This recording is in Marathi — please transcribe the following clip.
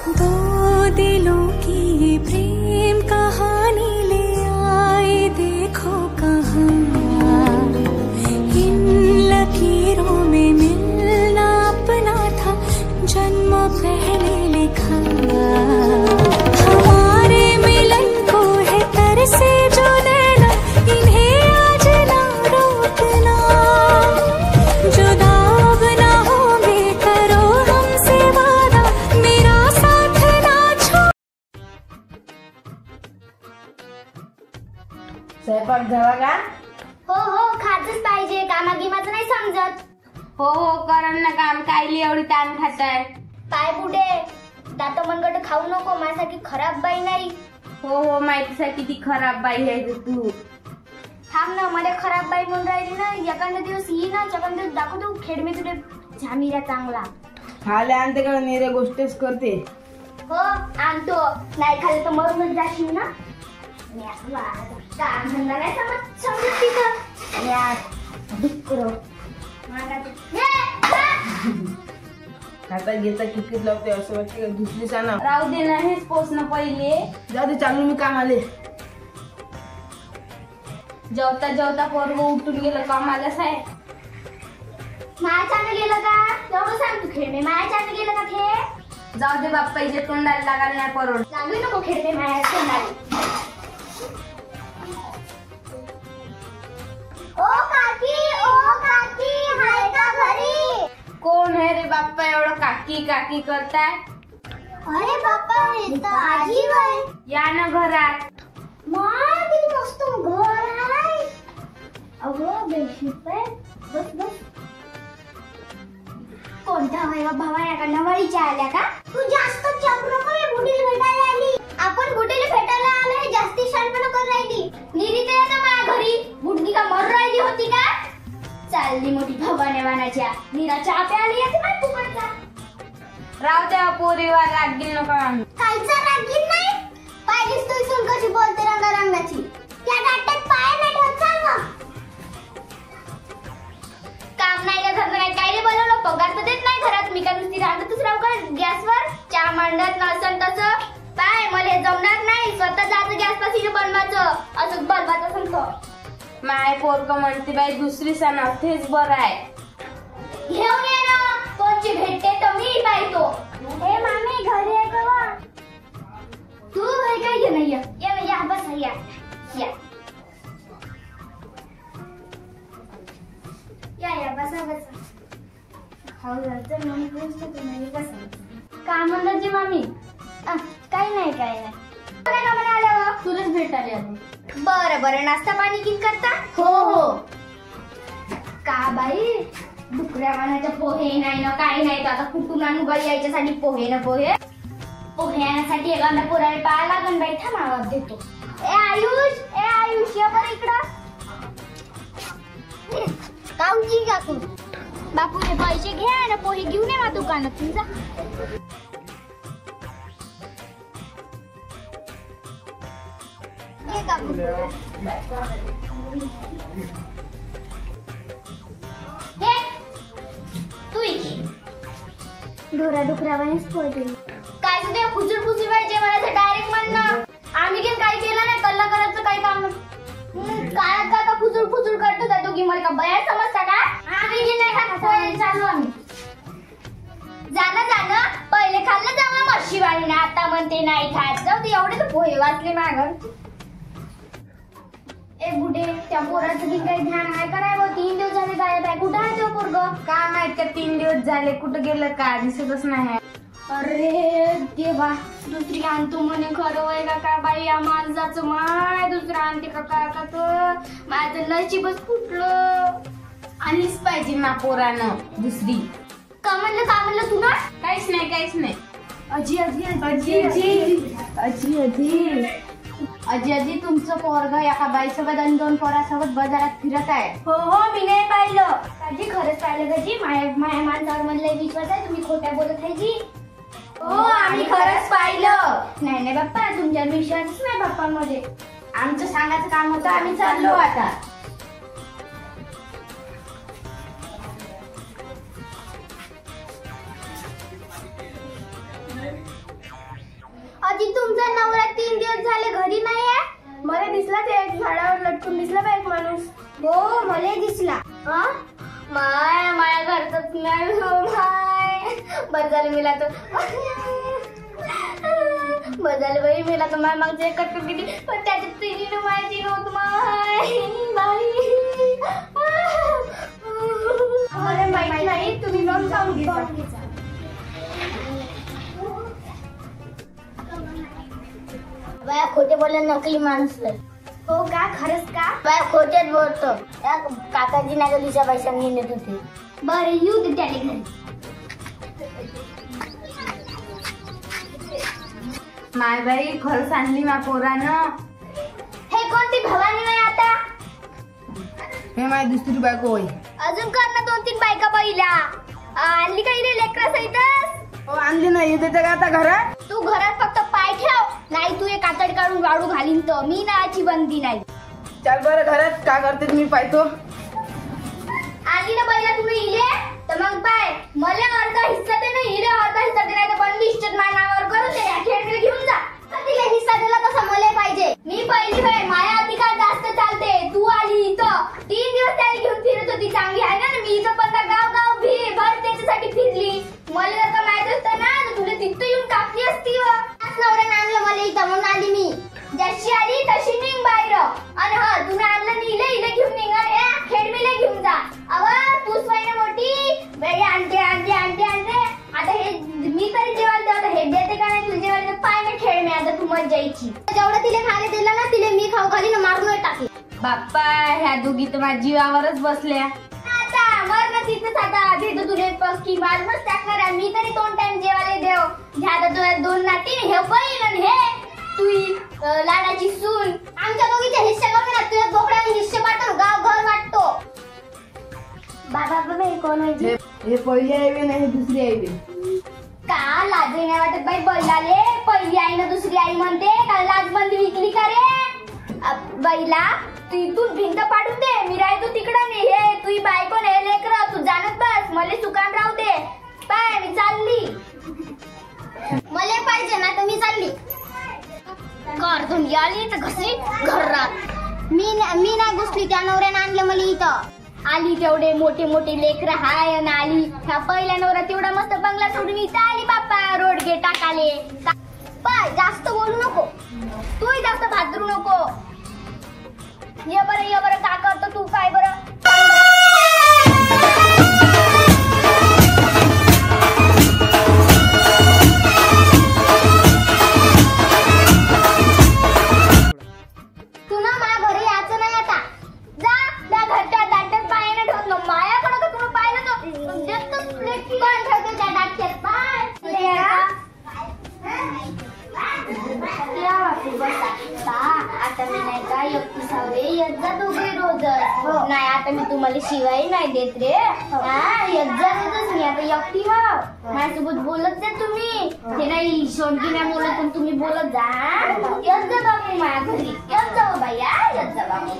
दो दिलों की ये प्रेम कहानी ले आए देखो कहाँ, इन लकीरों में मिलना अपना था जन्मों पहले लिखा। हमारे मिलन को है तरसे जो नैना, इन्हें आज ना रोकना। जुदा अब ना होंगे करो हमसे वादा, मेरा साथ ना छोड़। स्वयंपाक झाला का? हो हो खातच पाहिजे, कामागिमाचं नाही समजत. हो हो करण ना काम, कायली एवढी ताण खाताय. काय बुडे दात मनगट खाऊ नको, माझ्यासाठी खराब बाई नाही. हो हो माहितीसाठी ती खराब बाई आहे तू. थांब ना, मला खराब बाई म्हणून राहिली ना. एखादा दिवस येई ना, एखादा दिवस दाखवतो खेडमे तुले झामिरा चांगला. खाले आणते का नेरे गोष्टीच करते. हो आणतो, नाही खाल्लं तर मरूनच जाशील ना. काम धंदा नाही समजत तिथं. डुक्कर खाता घेता किती लावते असं वाटतं का दुसरी साना. राहू दे ना, हेच पोचणं पहिले. जाऊ दे, चालू मी काम आले. जेवता जेवता पोरग उठून गेलं कामालाच आहे. मायाच्यानं गेलं का एवढं सांग तू. खेळणे मायाच्यानं गेलं का खे. जाऊ दे बाप्पा, इथे तोंडाला लागायला नाही परवड. लागू नको खेळणे माया तोंडाला. ओ काकी हाय का घरी. कोण आहे रे बाप्पा एवढं काकी काकी करताय. अरे बाप्पा हे तर आजी बाई. या ना घरात. माय किती मस्त घर आहे. अगो बेडशीट आहे. बस बस. कोणत्या वैवा भावाया का नवाळीच्या आल्या का. तू जास्त चप नको रे, बुडीला भेटायला आली. आपण बुडीला भेटायला आलो हे जास्ती शानपणा करून राहिली. निरीत येतं माझ्या घरी. बुडगी का मर राहिली होती का. चालली मोठी भवाने वानाच्या नीराच्या आपे आली येते माय फुकटचा. राहू द्या पोरीवर रागील नका. कायचा रागीन नाही. पाहिजेच तू इथून कशी बोलते रंगारंगाची. त्या डाट्यात पाय नाही ठेवत. चाल मग. काम नाही का घरचं काय काय बोलवलं. पगार तर देत नाही घरात. मी का नुसती राहतच राहू का गॅसवर. चहा मांडत नसन तसं. काय मला हे जमणार नाही. स्वतः जायचं गॅस पाशी बनवायचं. असं बरबाद असं तो. माय पोरग म्हणते बाई दुसरी सण तेच बरं आहे. घेऊन ये ना. कोणची भेटते तर मी पाहतो. हे मामी घरी आहे का. तू घरी काय ये नाही. या बस या या या बसा बसा. खाऊ घालतं मम्मी गोष्ट तुम्ही बसा. काय म्हणलं जी मामी. काही नाही काय नाही. का म्हणे आलं तुलाच भेटायला आलो. बरं बरं नाश्ता पाणी किती करता. हो हो. का बाई दुकड्या वाणाच्या पोहे नाही ना काही नाही. तर आता कुठून आणू बाई यायच्यासाठी पोहे ना पोहे. पोहे आणण्यासाठी एखादा पोराला पाहा लागन बाई. थांब आवाज देतो. ए आयुष ये बरं इकडं. काऊची काकू बापूने पैसे घ्या ना पोहे घेऊन ये ना दुकानात तुमचा. ढोरा डुकरावानेच पळते. काय तुझ्या खुचूर खुचूर पाहिजे मला डायरेक्ट म्हणणं. आम्ही घेऊन काही केलं नाही. कल्ला करायचं काही काम नाही. काळात का खुचूर खुचूर करतो त्या दोघी. मला का बया समजता का. आम्ही जे नाही खात चालू आम्ही. जाणं पहिले खाल्लं जावं मशीवाळीने. आता म्हणते नाही खात. जाऊ दे एवढे तर पोहे वाचले मागं. ए बुडे त्या पोराचं की काही ध्यान आहे का नाही. 3 दिवस झाले गायब आहे. कुठं आहे तो पोरग. काय माहित का 3 दिवस झाले कुठं गेलं का दिसतच नाही. अरे देवा दुसरी आणतो म्हणे. खरं आहे का काय बाई. माणसाचं माय दुसरं आणते का काय का. तर माझं नशीबच फुटलं. आणलीच पाहिजे ना पोरानं दुसरी. का म्हणलं तुला. काहीच नाही. अजी अजी तुमचं पोरग एका बाईसोबत आणि 2 पोरासोबत बाजारात फिरत आहे. हो मी नाही पाहिलं. आजी खरंच पाहिलं का जी. माया माणसावर म्हणलं विश्वास आहे. तुम्ही खोट्या बोलत आहे जी. हो आम्ही खरंच पाहिलं. नाही बाप्पा तुमच्यावर विश्वासच नाही बाप्पामध्ये. आमचं सांगायचं काम होतं. आम्ही चाललो आता. आजी तुमचा नवरा 3 दिवस झाले घरी नाही आहे. मला दिसला ते एक झाडावर लटकून दिसला बा एक माणूस. हो मला दिसला. माय माया घरच नाही हो माय. बरं झालं मिला तर बरं झालं बाई मिला तर माय मागचे कट गेली पण त्याच्यात तिने मायाची नव्हत माय बाई. मला माहित नाही तुम्ही मग जाऊन घ्या. बाया खोटे बोलले नकली माणूस आहे. हो का खरंच का? बाया खोटेच बोलतो. त्या काकाजी नाही गलीच्या पैसा नेत होते. बरं येऊ दे त्याने घरी. माय बाई खरंच आणली मा पोरानं. हे कोणती भवानी नाही आता. हे माझी दुसरी बायको होय. अजून कर ना 2-3 बायका पहिला. आणली काही लेकरा सहितच. हो आणली नाही येते का आता घरात. तू घरात फक्त पाय ठेव नाही तू एक कातडी काढून वाळू घालीन तर मी नाची बंदी नाही. चल बरं घरात का करते मी पाहतो. आली ना पहिला तुम्ही इले तर मग पाय मला अर्धा हिस्सा दे ना इले अर्धा हिस्सा दे नाही तर बंदी इष्टत माझ्या नावावर करू दे. खेळ घेऊन जा. तिला हिस्सा दिला तसा मला पाहिजे. मी पहिली बाय माझ्या अधिकार जास्त चालते. तू आली इथं 3 दिवस त्याला घेऊन फिरत होती चांगली आहे ना. मी इथं पण गाव भर त्याच्यासाठी फिरली. मला जर का माहित असतं ना तर तुला तिथं येऊन कापली असती. नवऱ्यानं आणलं मला इथं म्हणून आली मी. जशी आली तशी निघ बाहेर. आणि हा तुम्ही आणलं इले घेऊन निघा. खेळमीला घेऊन जा. अव तू स्वयं मोठी आणते आता हे मी तरी जेवायला देऊ. हे देते का नाही तुला जेवायला पाय नाही खेळ मी आता तू मत जायची. जेवढं तिला खायला दिलं ना तिला मी खाऊ खाली ना मारून टाकले. बाप्पा ह्या दोघी तर माझ्या जीवावरच बसल्या. आता मर ना तिथंच आता देतो तुला पक्की मारूनच टाकणार आहे. मी तरी 2 टाइम जेवायला देव. ह्या तुला 2 नाती हे बहीण आणि हे तुई लाडाची सून. आमच्या दोघीचे हिस्से करून ना तुझ्या बोकड्याने हिस्से वाटतो गाव घर वाटतो. बाबा हे कोण व्हायचे. हे पहिली आई बी नाही दुसरी आई बी. का लाज नाही वाटत बाई बैलाले. पहिली आई ना दुसरी आई म्हणते का लाजबंदी विकली का रे. बैला तू इथून भिंत पाडून दे. मी राहतो तिकडं नाही. हे तुझी बायको नाही लेकर तू जाणत बस. मला सुकान राहू दे. पाय मी चालली. मला पाहिजे ना तर मी चालली. घर धुंडी आली तर घसली घरात. मी नाही घुसली. त्या नवऱ्यानं आणलं मला इथं. आली तेवढे मोठे लेकर हाय आणि आली ह्या पहिल्या नवरा तेवढा मस्त बंगला सोडून इथं आली बाप्पा रोडगे टाकाले. पाय जास्त बोलू नको. तूही जास्त भादरू नको. ये बरं का करतो तू काय बरं. आता मी नाही का 31 येत जा दोघे रोजच. नाही आता मी तुम्हाला शिवाय नाही देत रे. येत जा रोजच. मी आता एकटी माझ्यासोबत बोलत जा तुम्ही. हे नाही शोंठी नाही बोलत पण तुम्ही बोलत जा. येत जा बाबू माझ्या घरी. येत जा बाई येत जा बाबू.